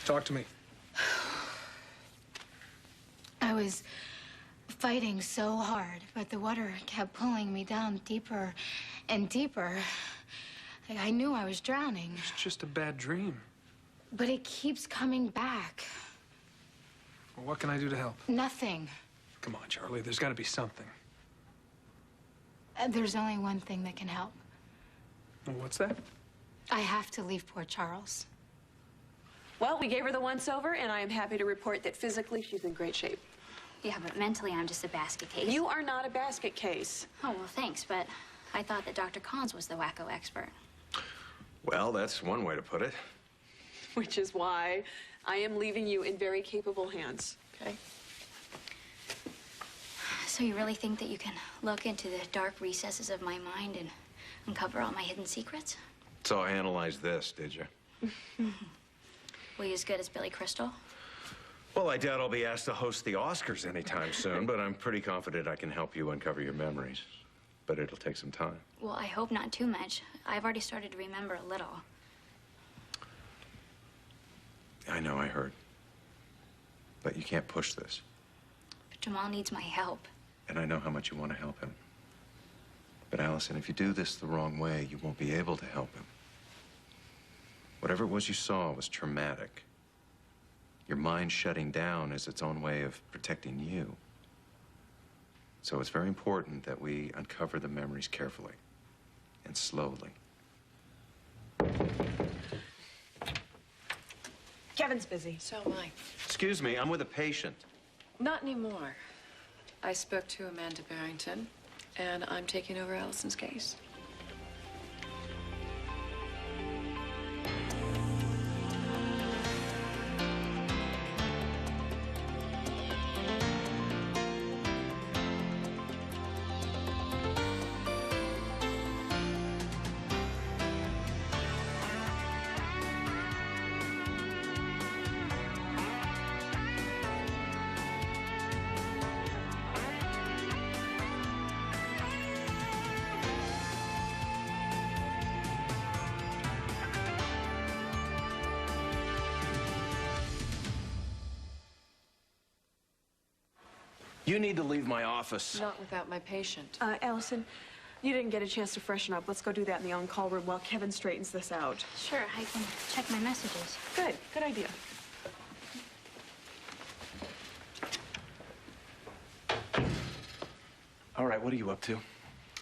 Talk to me. I was fighting so hard, but the water kept pulling me down deeper and deeper. I knew I was drowning. It's just a bad dream. But it keeps coming back. Well, what can I do to help? Nothing. Come on, Charlie. There's got to be something. There's only one thing that can help. Well, what's that? I have to leave Port Charles. Well, we gave her the once-over, and I am happy to report that physically she's in great shape. Yeah, but mentally I'm just a basket case. You are not a basket case. Oh, well, thanks, but I thought that Dr. Cons was the wacko expert. Well, that's one way to put it. Which is why I am leaving you in very capable hands, okay? So you really think that you can look into the dark recesses of my mind and uncover all my hidden secrets? So I analyzed this, did you? Were you as good as Billy Crystal? Well, I doubt I'll be asked to host the Oscars anytime soon, but I'm pretty confident I can help you uncover your memories. But it'll take some time. Well, I hope not too much. I've already started to remember a little. I know, I heard. But you can't push this. But Jamal needs my help. And I know how much you want to help him. But Allison, if you do this the wrong way, you won't be able to help him. Whatever it was you saw was traumatic. Your mind shutting down is its own way of protecting you. So it's very important that we uncover the memories carefully and slowly. Kevin's busy. So am I. Excuse me, I'm with a patient. Not anymore. I spoke to Amanda Barrington, and I'm taking over Allison's case. You need to leave my office. Not without my patient. Allison, you didn't get a chance to freshen up. Let's go do that in the on-call room while Kevin straightens this out. Sure, I can check my messages. Good. Good idea. All right, what are you up to?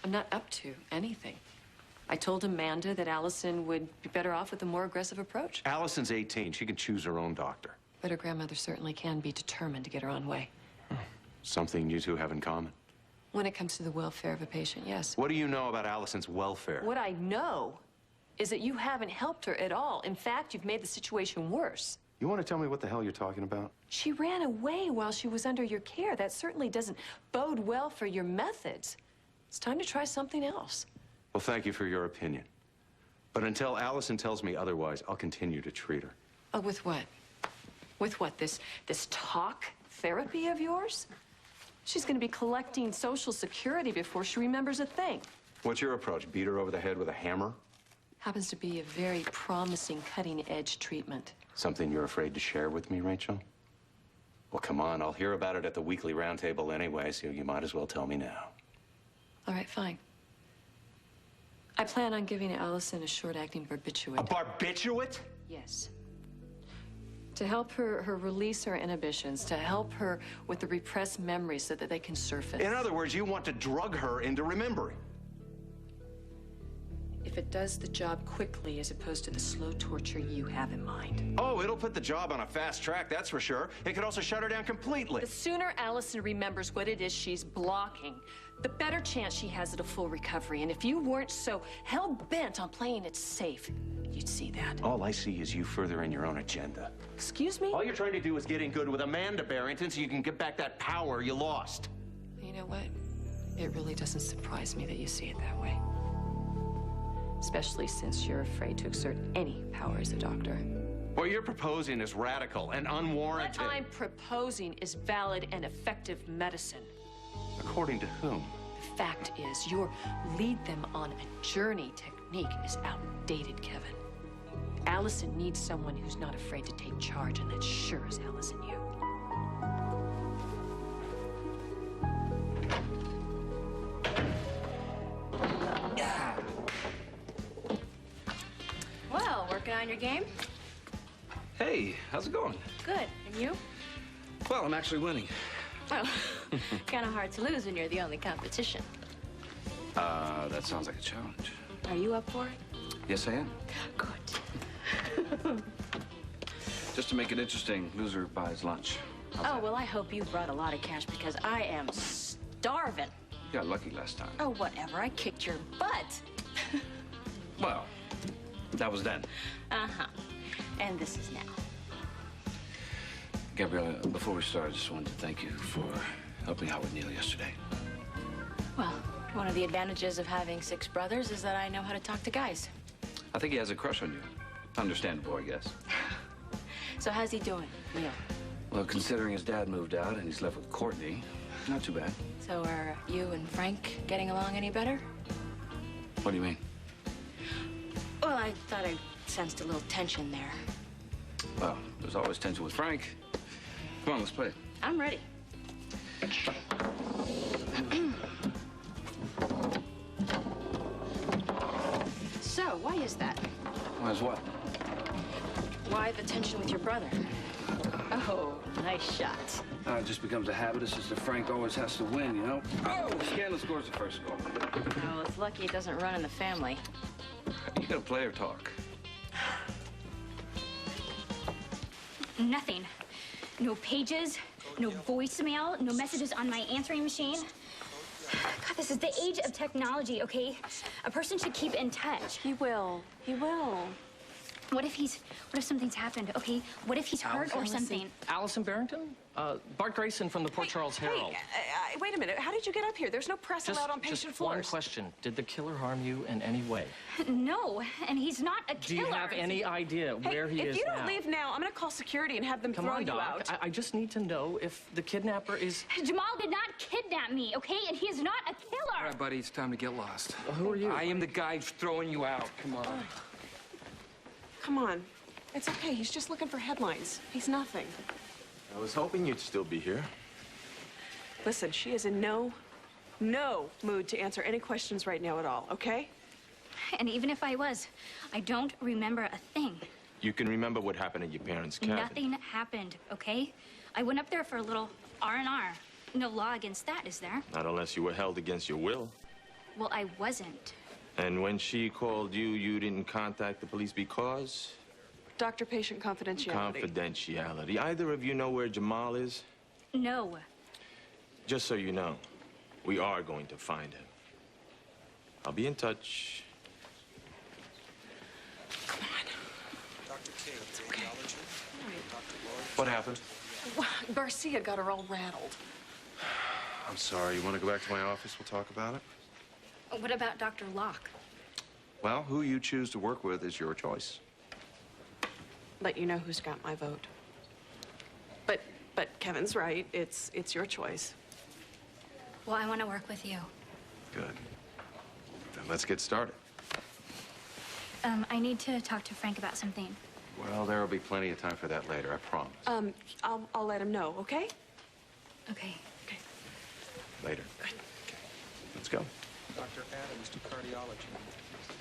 I'm not up to anything. I told Amanda that Allison would be better off with a more aggressive approach. Allison's 18. She can choose her own doctor. But her grandmother certainly can be determined to get her own way. Something you two have in common. When it comes to the welfare of a patient, yes. What do you know about Allison's welfare? What I know is that you haven't helped her at all. In fact, you've made the situation worse. You want to tell me what the hell you're talking about? She ran away while she was under your care. That certainly doesn't bode well for your methods. It's time to try something else. Well, thank you for your opinion. But until Allison tells me otherwise, I'll continue to treat her. Oh, with what? With what? This talk therapy of yours? She's going to be collecting Social Security before she remembers a thing. What's your approach? Beat her over the head with a hammer? Happens to be a very promising cutting-edge treatment. Something you're afraid to share with me, Rachel? Well, come on. I'll hear about it at the weekly roundtable anyway, so you might as well tell me now. All right, fine. I plan on giving Allison a short-acting barbiturate. A barbiturate? Yes. To help her release her inhibitions, to help her with the repressed memories so that they can surface. In other words, you want to drug her into remembering. If it does the job quickly as opposed to the slow torture you have in mind. Oh, it'll put the job on a fast track, that's for sure. It could also shut her down completely. The sooner Allison remembers what it is she's blocking, the better chance she has at a full recovery. And if you weren't so hell-bent on playing it safe, you'd see that. All I see is you furthering your own agenda. Excuse me? All you're trying to do is get in good with Amanda Barrington so you can get back that power you lost. You know what? It really doesn't surprise me that you see it that way. Especially since you're afraid to exert any power as a doctor. What you're proposing is radical and unwarranted. What I'm proposing is valid and effective medicine. According to whom? The fact is, your lead them on a journey technique is outdated, Kevin. Allison needs someone who's not afraid to take charge, and that sure is Allison you. Well, working on your game? Hey, how's it going? Good. And you? Well, I'm actually winning. Oh, kind of hard to lose when you're the only competition. That sounds like a challenge. Are you up for it? Yes, I am. Good. Just to make it interesting, loser buys lunch. Oh, well, I hope you brought a lot of cash because I am starving. You got lucky last time. Oh, whatever. I kicked your butt. Well, that was then. Uh-huh. And this is now. Gabriella, before we start, I just wanted to thank you for helping out with Neil yesterday. Well, one of the advantages of having 6 brothers is that I know how to talk to guys. I think he has a crush on you. Understandable, I guess. So how's he doing, Neil? Well, considering his dad moved out and he's left with Courtney, not too bad. So are you and Frank getting along any better? What do you mean? Well, I thought I sensed a little tension there. Well, there's always tension with Frank. Come on, let's play. I'm ready. So, why is that? Why's what? Why the tension with your brother? Oh, nice shot. It just becomes a habit. It's just that Frank always has to win, you know? Oh, Scandal scores the first goal. Oh, it's lucky it doesn't run in the family. You gotta play or talk. Nothing. No pages, no voicemail, no messages on my answering machine. God, this is the age of technology, okay? A person should keep in touch. He will. He will. What if something's happened, okay? What if he's hurt or something? Allison Barrington? Bart Grayson from the Port Charles Herald. Hey, wait a minute. How did you get up here? There's no press allowed on patient just floors. one question. Did the killer harm you in any way? No, and he's not a Do killer. you have any idea where he is If you don't now? leave now, I'm going to call security and have them Come throw on, you Doc. out. I just need to know if the kidnapper is... Jamal did not kidnap me, okay? And he is not a killer. All right, buddy, it's time to get lost. Well, who are you? I am the guy throwing you out. Come on. Come on. It's okay. He's just looking for headlines. He's nothing. I was hoping you'd still be here. Listen, she is in no mood to answer any questions right now at all, okay? And even if I was, I don't remember a thing. You can remember what happened at your parents' cabin. Nothing happened, okay? I went up there for a little R&R. No law against that, is there? Not unless you were held against your will. Well, I wasn't. And when she called you, you didn't contact the police because? Doctor-patient confidentiality. Confidentiality. Either of you know where Jamal is? No. Just so you know, we are going to find him. I'll be in touch. Come on. Dr. King, Okay. What happened? Garcia got her all rattled. I'm sorry. You want to go back to my office? We'll talk about it. What about Dr. Locke? Well, who you choose to work with is your choice. Let you know who's got my vote. But Kevin's right. It's your choice. Well, I want to work with you. Good. Then let's get started. I need to talk to Frank about something. Well, there will be plenty of time for that later, I promise. I'll let him know, okay? Okay. Okay. Later. Okay. Let's go. Dr. Adams to cardiology.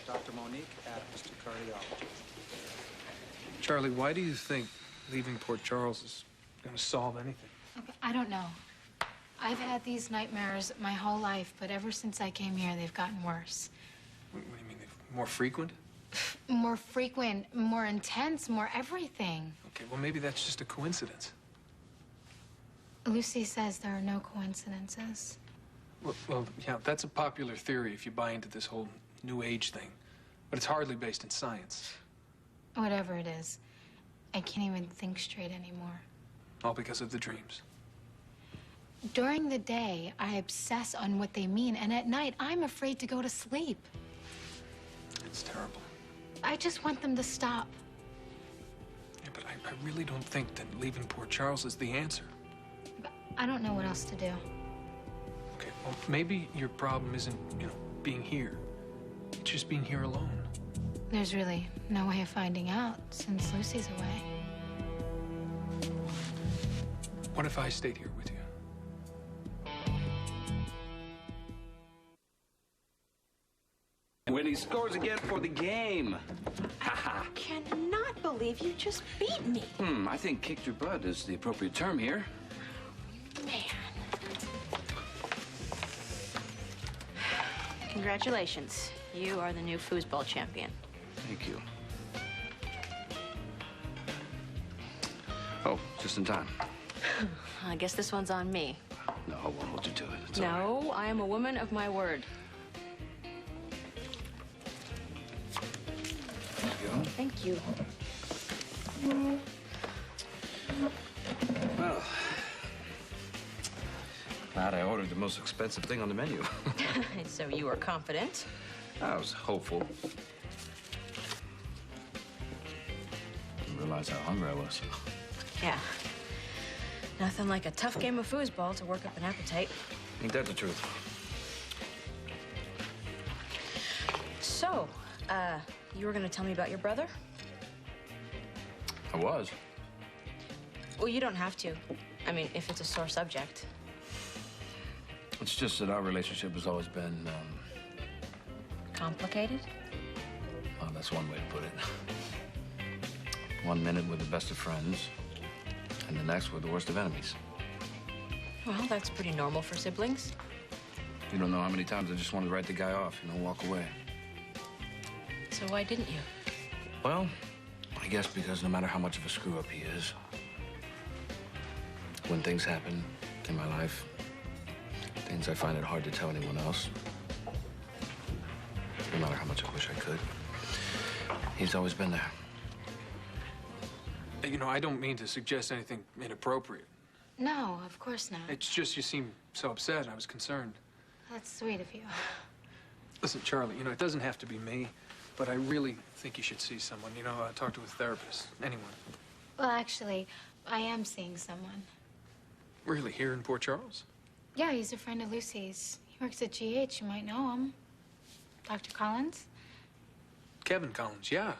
Dr. Monique Adams to cardiology. Charlie, why do you think leaving Port Charles is going to solve anything? Okay, I don't know. I've had these nightmares my whole life, but ever since I came here, they've gotten worse. What do you mean? More frequent? More frequent, more intense, more everything. Okay, well, maybe that's just a coincidence. Lucy says there are no coincidences. Well, yeah, that's a popular theory if you buy into this whole New Age thing. But it's hardly based in science. Whatever it is, I can't even think straight anymore. All because of the dreams. During the day, I obsess on what they mean, and at night, I'm afraid to go to sleep. It's terrible. I just want them to stop. Yeah, but I really don't think that leaving Port Charles is the answer. But I don't know what else to do. Okay, well, maybe your problem isn't, being here. It's just being here alone. There's really no way of finding out since Lucy's away. What if I stayed here with you? When he scores again for the game. I cannot believe you just beat me. I think kicked your butt is the appropriate term here. Man. Congratulations. You are the new foosball champion. Thank you. Oh, just in time. I guess this one's on me. No, I won't hold you to it. It's all right. No, I am a woman of my word. There you go. Thank you. Well, glad I ordered the most expensive thing on the menu. So you were confident? I was hopeful. Didn't realize how hungry I was. Yeah. Nothing like a tough game of foosball to work up an appetite. Ain't that the truth? So, you were gonna tell me about your brother? I was. Well, you don't have to. I mean, if it's a sore subject. It's just that our relationship has always been, Complicated? well, that's one way to put it. 1 minute we're the best of friends, and the next we're the worst of enemies. Well, that's pretty normal for siblings. You don't know how many times I just wanted to write the guy off, walk away. So why didn't you? Well, I guess because no matter how much of a screw-up he is, when things happen in my life, things I find it hard to tell anyone else, no matter how much I wish I could, he's always been there. You know, I don't mean to suggest anything inappropriate. No, of course not. It's just you seem so upset. I was concerned. That's sweet of you. Listen, Charlie, you know, it doesn't have to be me, but I really think you should see someone. You know, talk to a therapist, anyone. Well, actually, I am seeing someone. Really, here in Port Charles? Yeah, he's a friend of Lucy's. He works at GH. You might know him. Dr. Collins? Kevin Collins, yeah.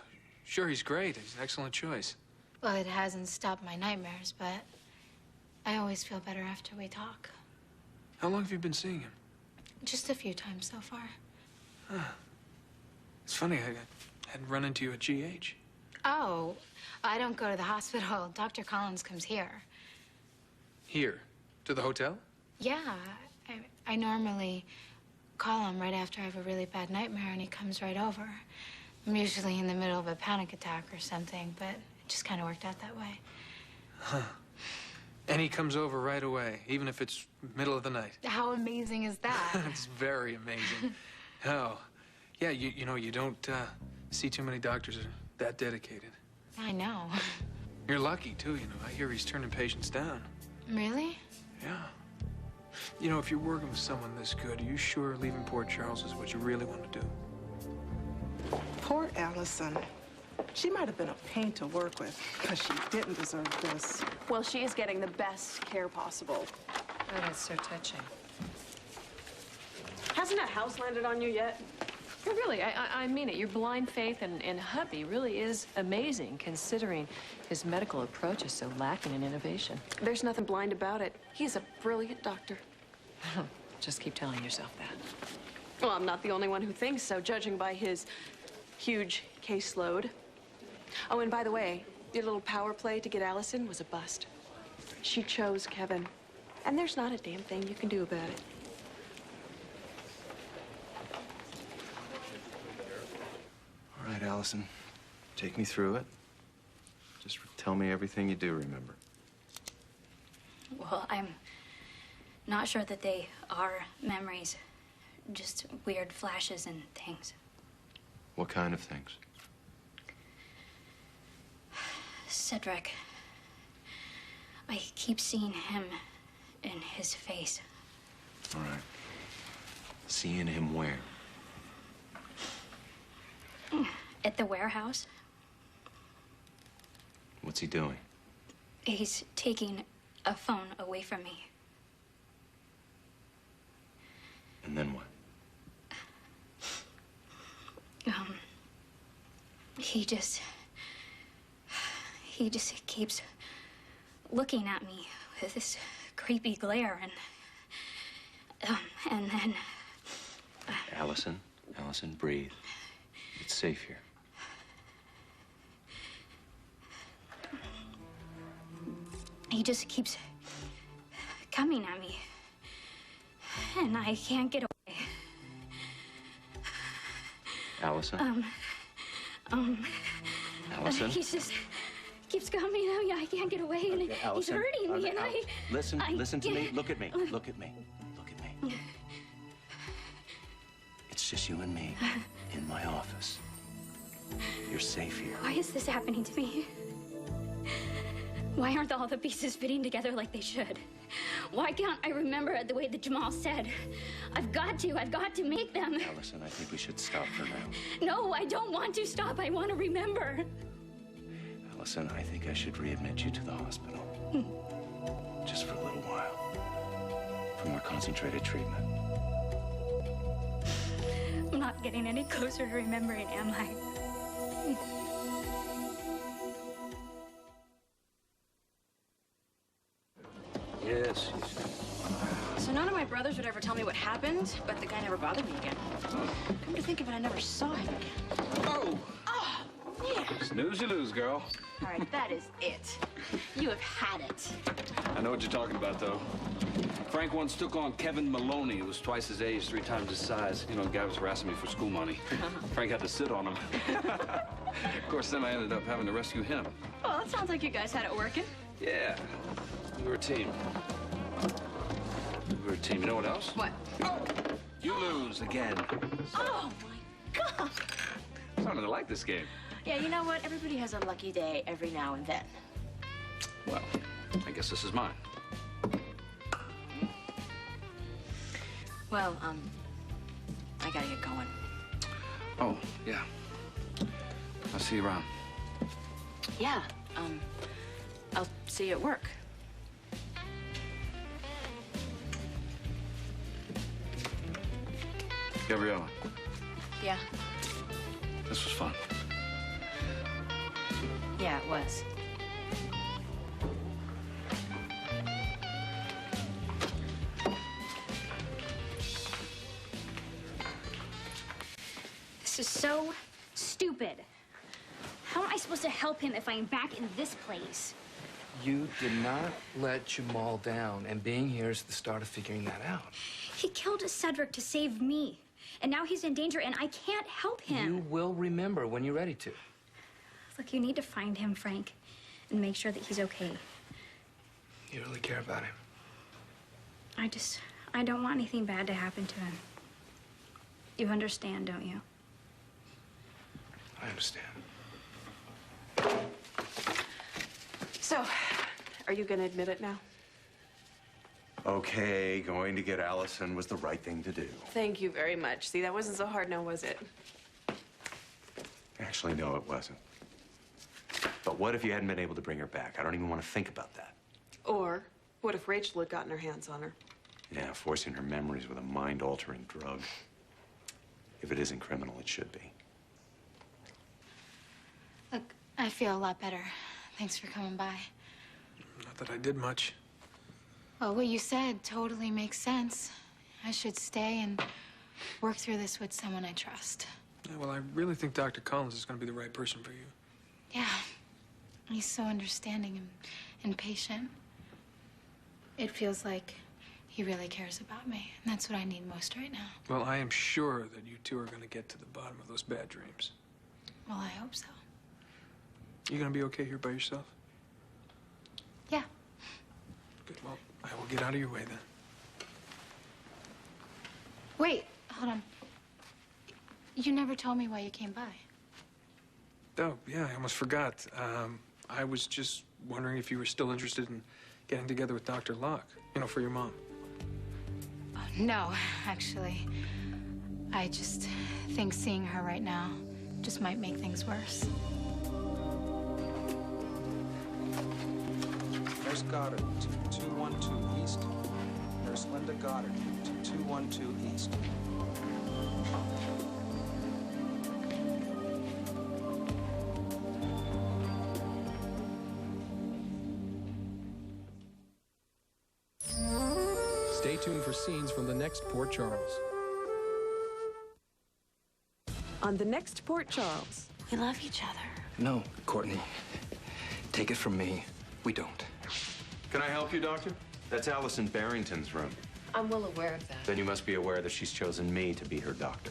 Sure, he's great. He's an excellent choice. Well, it hasn't stopped my nightmares, but I always feel better after we talk. How long have you been seeing him? Just a few times so far. Huh. It's funny, I hadn't run into you at GH. Oh, I don't go to the hospital. Dr. Collins comes here. Here? To the hotel? Yeah, I normally call him right after I have a really bad nightmare, and he comes right over. I'm usually in the middle of a panic attack or something, but it just kind of worked out that way. Huh. And he comes over right away, even if it's middle of the night. How amazing is that? It's very amazing. Oh, yeah, you know, you don't see too many doctors that are that dedicated. I know. You're lucky, too, you know. I hear he's turning patients down. Really? Yeah. You know, if you're working with someone this good, are you sure leaving Port Charles is what you really want to do? Poor Allison. She might have been a pain to work with, because she didn't deserve this. Well, she is getting the best care possible. Oh, that's so touching. Hasn't that house landed on you yet? Yeah, really, I mean it. Your blind faith in hubby really is amazing, considering his medical approach is so lacking in innovation. There's nothing blind about it. He's a brilliant doctor. Just keep telling yourself that. Well, I'm not the only one who thinks so, judging by his huge caseload. Oh, and by the way, your little power play to get Allison was a bust. She chose Kevin, and there's not a damn thing you can do about it. All right, Allison, take me through it. Just tell me everything you do remember. Well, I'm not sure that they are memories, just weird flashes and things. What kind of things? Cedric. I keep seeing him in his face. All right. Seeing him where? At the warehouse. What's he doing? He's taking a phone away from me. And then what? He just keeps looking at me with this creepy glare, and then... Allison, breathe. It's safe here. He just keeps coming at me, and I can't get away. Allison? Allison? He just keeps coming at me. I can't get away, and he's Allison, hurting me, and Listen to me. Look at me. Look at me. It's just you and me in my office. You're safe here. Why is this happening to me? Why aren't all the pieces fitting together like they should? Why can't I remember it the way that Jamal said? I've got to make them. Allison, I think we should stop for now. No, I don't want to stop. I want to remember. Allison, I think I should readmit you to the hospital. Just for a little while. For more concentrated treatment. I'm not getting any closer to remembering, am I? Yes. So none of my brothers would ever tell me what happened, but the guy never bothered me again. Come to think of it, I never saw him again. Oh! Oh, man. Snooze you lose, girl. All right, that is it. You have had it. I know what you're talking about, though. Frank once took on Kevin Maloney, who was twice his age, 3 times his size. You know, the guy was harassing me for school money. Frank had to sit on him. Of course, then I ended up having to rescue him. Well, it sounds like you guys had it working. Yeah, we were a team. We were a team. You know what else? What? Oh! You lose again. Oh, my God. I'm starting to like this game. Yeah, you know what? Everybody has a lucky day every now and then. Well, I guess this is mine. Well, I gotta get going. Oh, yeah. I'll see you around. Yeah, I'll see you at work. Gabriella, Yeah. this was fun. Yeah, it was. This is so stupid. How am I supposed to help him if I'm back in this place? You did not let Jamal down, and being here is the start of figuring that out. He killed Cedric to save me, and now he's in danger, and I can't help him. You will remember when you're ready to. Look, you need to find him, Frank, and make sure that he's okay. You really care about him. I don't want anything bad to happen to him. You understand, don't you? I understand. So, are you gonna admit it now? Okay, going to get Allison was the right thing to do. Thank you very much. See, that wasn't so hard now, was it? Actually, no, it wasn't. But what if you hadn't been able to bring her back? I don't even want to think about that. Or, what if Rachel had gotten her hands on her? Yeah, forcing her memories with a mind-altering drug. If it isn't criminal, it should be. Look, I feel a lot better. Thanks for coming by. Not that I did much. Well, what you said totally makes sense. I should stay and work through this with someone I trust. Yeah, well, I really think Dr. Collins is going to be the right person for you. Yeah. He's so understanding and patient. It feels like he really cares about me, and that's what I need most right now. Well, I am sure that you two are going to get to the bottom of those bad dreams. Well, I hope so. You going to be okay here by yourself? Yeah. Good. Well, I will get out of your way then. Wait, hold on. You never told me why you came by. Oh, yeah, I almost forgot. I was just wondering if you were still interested in getting together with Dr. Locke, you know, for your mom. No, actually. I just think seeing her right now just might make things worse. Nurse Goddard to 212 East. Nurse Linda Goddard to 212 East. Stay tuned for scenes from the next Port Charles. On the next Port Charles. We love each other. No, Courtney. Take it from me. We don't. Can I help you, Doctor? That's Allison Barrington's room. I'm well aware of that. Then you must be aware that she's chosen me to be her doctor.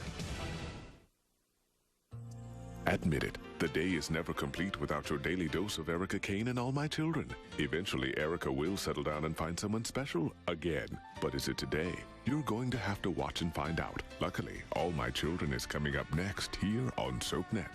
Admit it, the day is never complete without your daily dose of Erica Kane and All My Children. Eventually, Erica will settle down and find someone special again. But is it today? You're going to have to watch and find out. Luckily, All My Children is coming up next here on SoapNet.